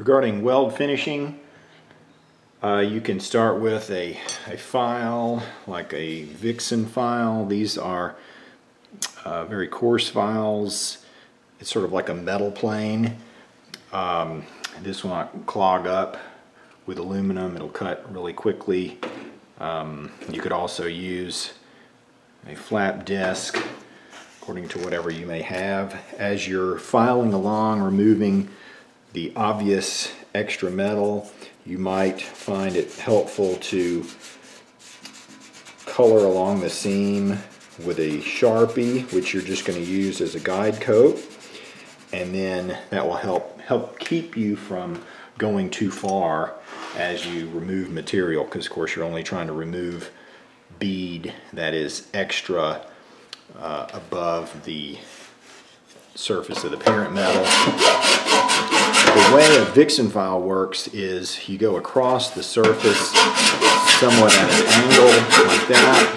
Regarding weld finishing, you can start with a file like a Vixen file. These are very coarse files. It's sort of like a metal plane. This will not clog up with aluminum. It'll cut really quickly. You could also use a flap disc according to whatever you may have. As you're filing along, removing the obvious extra metal, you might find it helpful to color along the seam with a Sharpie, which you're just going to use as a guide coat, and then that will help keep you from going too far as you remove material, because of course you're only trying to remove bead that is extra above the surface of the parent metal. The way a Vixen file works is you go across the surface somewhat at an angle like that.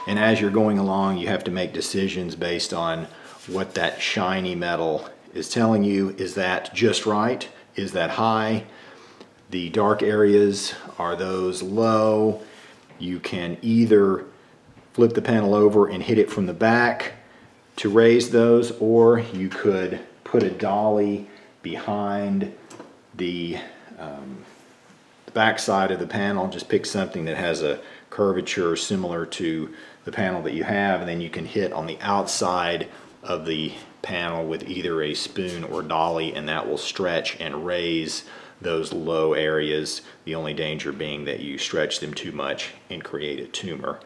And as you're going along, you have to make decisions based on what that shiny metal is telling you. Is that just right? Is that high? The dark areas, are those low? You can either flip the panel over and hit it from the back to raise those, or you could put a dolly behind the back side of the panel. Just pick something that has a curvature similar to the panel that you have, and then you can hit on the outside of the panel with either a spoon or dolly, and that will stretch and raise those low areas. The only danger being that you stretch them too much and create a tumor.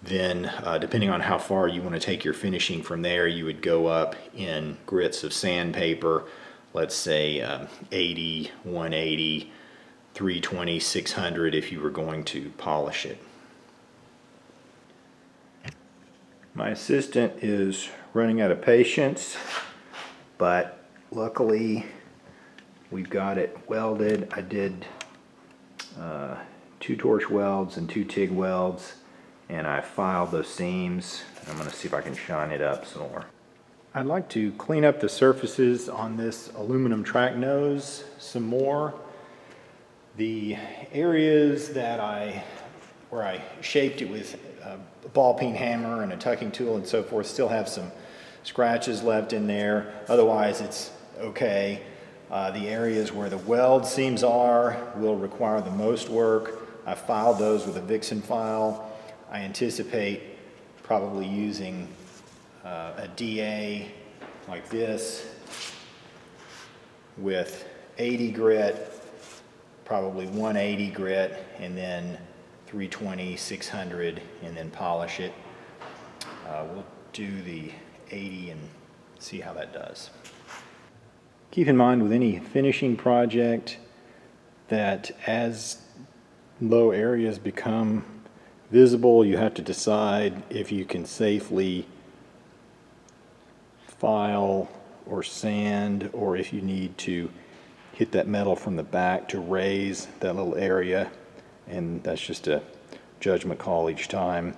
Then depending on how far you want to take your finishing from there, you would go up in grits of sandpaper, let's say 80, 180, 320, 600 if you were going to polish it. My assistant is running out of patience, but luckily we've got it welded. I did 2 torch welds and 2 TIG welds, and I filed those seams. I'm going to see if I can shine it up some more. I'd like to clean up the surfaces on this aluminum track nose some more. The areas that where I shaped it with a ball peen hammer and a tucking tool and so forth still have some scratches left in there. Otherwise it's okay. The areas where the weld seams are will require the most work. I filed those with a Vixen file. I anticipate probably using a DA like this with 80 grit, probably 180 grit, and then 320, 600, and then polish it. We'll do the 80 and see how that does. Keep in mind with any finishing project that as low areas become visible, you have to decide if you can safely file or sand, or if you need to hit that metal from the back to raise that little area, and that's just a judgment call each time.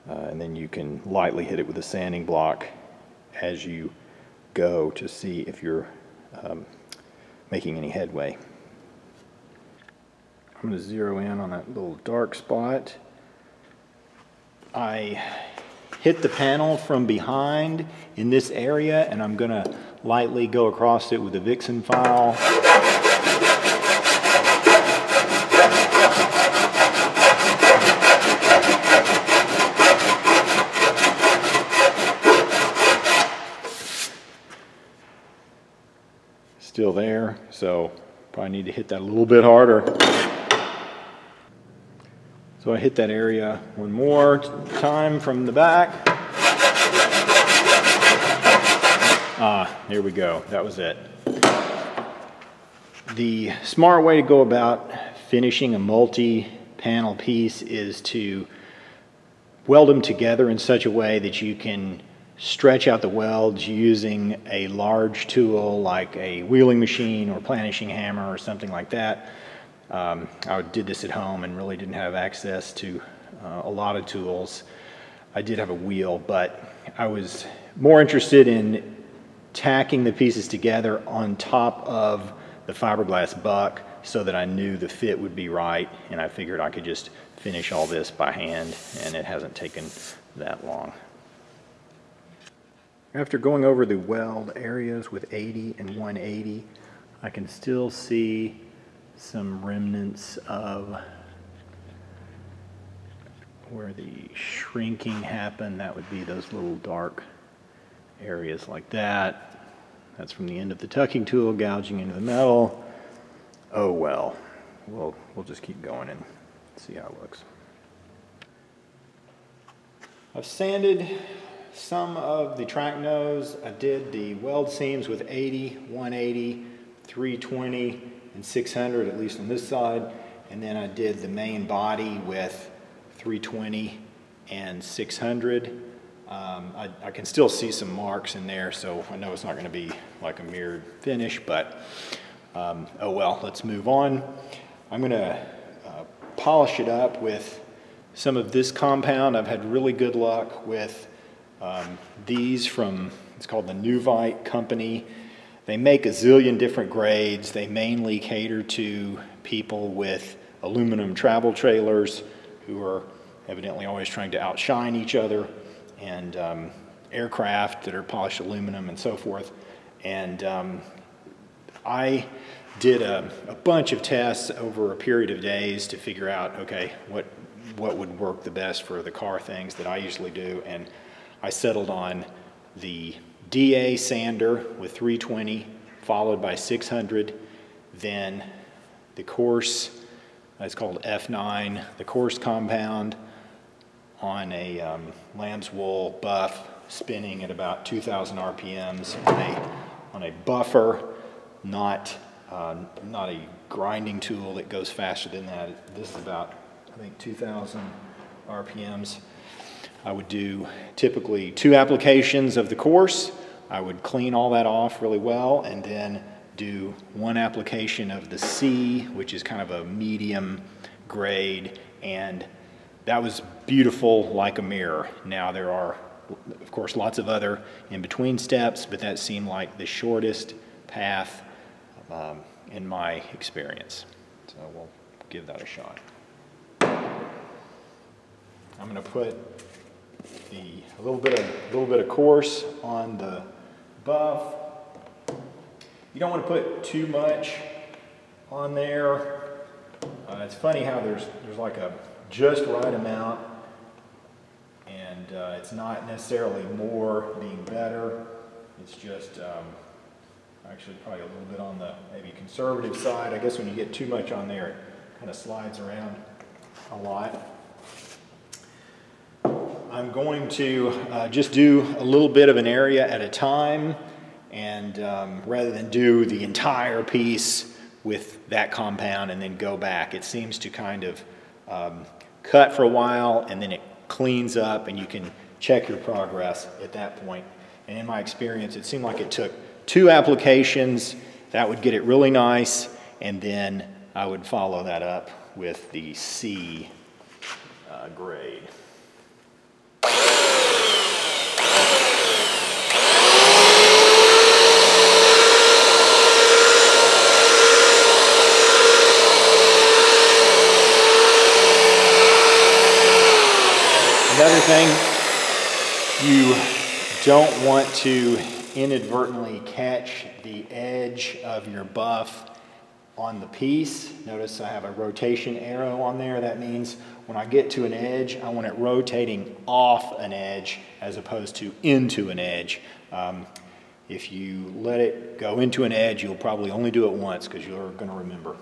And then you can lightly hit it with a sanding block as you go to see if you're making any headway. I'm going to zero in on that little dark spot. I hit the panel from behind in this area, and I'm going to lightly go across it with a Vixen file. Still there, so probably need to hit that a little bit harder. So I hit that area one more time from the back. Here we go. That was it. The smart way to go about finishing a multi-panel piece is to weld them together in such a way that you can stretch out the welds using a large tool like a wheeling machine or planishing hammer or something like that. I did this at home and really didn't have access to a lot of tools. I did have a wheel, but I was more interested in tacking the pieces together on top of the fiberglass buck so that I knew the fit would be right, and I figured I could just finish all this by hand, and it hasn't taken that long. After going over the weld areas with 80 and 180, I can still see some remnants of where the shrinking happened. That would be those little dark areas like that. That's from the end of the tucking tool gouging into the metal. Oh well, we'll just keep going and see how it looks. I've sanded some of the track nose. I did the weld seams with 80, 180, 320, and 600, at least on this side. And then I did the main body with 320 and 600. I can still see some marks in there, so I know it's not going to be like a mirrored finish, but oh well, let's move on. I'm going to polish it up with some of this compound. I've had really good luck with these from, it's called the Nuvite company. They make a zillion different grades. They mainly cater to people with aluminum travel trailers who are evidently always trying to outshine each other, and aircraft that are polished aluminum and so forth. And I did a bunch of tests over a period of days to figure out, okay, what would work the best for the car things that I usually do, and I settled on the DA sander with 320 followed by 600, then the coarse, it's called F9, the coarse compound on a lamb's wool buff spinning at about 2,000 RPMs on a buffer, not a grinding tool that goes faster than that. This is about, I think, 2,000 RPMs. I would do typically 2 applications of the coarse. I would clean all that off really well and then do 1 application of the C, which is kind of a medium grade, and that was beautiful like a mirror. Now there are, of course, lots of other in-between steps, but that seemed like the shortest path in my experience. So we'll give that a shot. I'm going to put a little bit of coarse on the buff. You don't want to put too much on there. It's funny how there's like a just right amount, and it's not necessarily more being better. It's just actually probably a little bit on the maybe conservative side. I guess when you get too much on there, it kind of slides around a lot. I'm going to just do a little bit of an area at a time, and rather than do the entire piece with that compound and then go back. It seems to kind of cut for a while and then it cleans up, and you can check your progress at that point. And in my experience, it seemed like it took 2 applications. That would get it really nice, and then I would follow that up with the C grade. Another thing, you don't want to inadvertently catch the edge of your buff on the piece. Notice I have a rotation arrow on there. That means when I get to an edge, I want it rotating off an edge as opposed to into an edge. If you let it go into an edge, you'll probably only do it once because you're going to remember.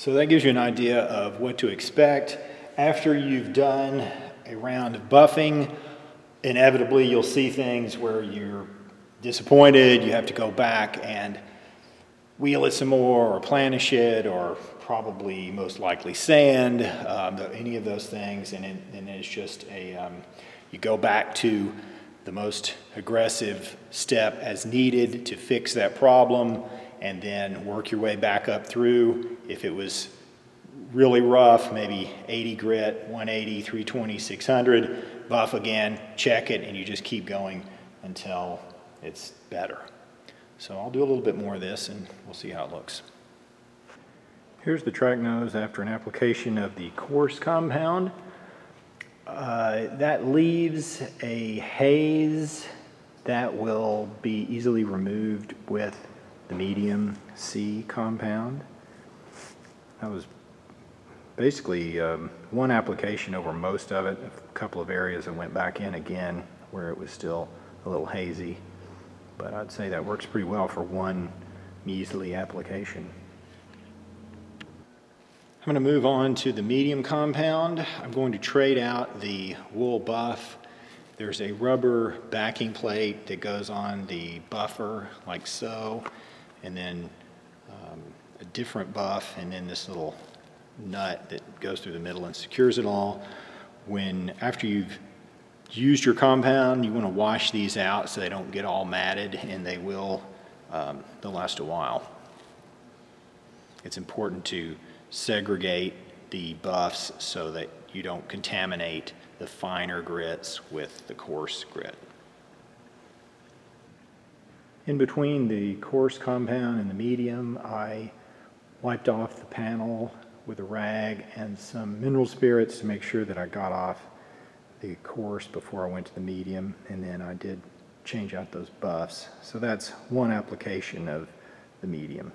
So that gives you an idea of what to expect. After you've done a round of buffing, inevitably you'll see things where you're disappointed, you have to go back and wheel it some more or planish it or probably most likely sand, any of those things, and it's just you go back to the most aggressive step as needed to fix that problem and then work your way back up through. If it was really rough, maybe 80 grit, 180, 320, 600, buff again, check it, and you just keep going until it's better. So I'll do a little bit more of this and we'll see how it looks. Here's the track nose after an application of the coarse compound. That leaves a haze that will be easily removed with the medium C compound. That was basically one application over most of it. A couple of areas I went back in again where it was still a little hazy, but I'd say that works pretty well for one measly application. I'm going to move on to the medium compound. I'm going to trade out the wool buff. There's a rubber backing plate that goes on the buffer like so, and then a different buff, and then this little nut that goes through the middle and secures it all. After you've used your compound, you want to wash these out so they don't get all matted, and they'll last a while. It's important to segregate the buffs so that you don't contaminate the finer grits with the coarse grit. In between the coarse compound and the medium, I wiped off the panel with a rag and some mineral spirits to make sure that I got off the coarse before I went to the medium, and then I did change out those buffs. So that's one application of the medium.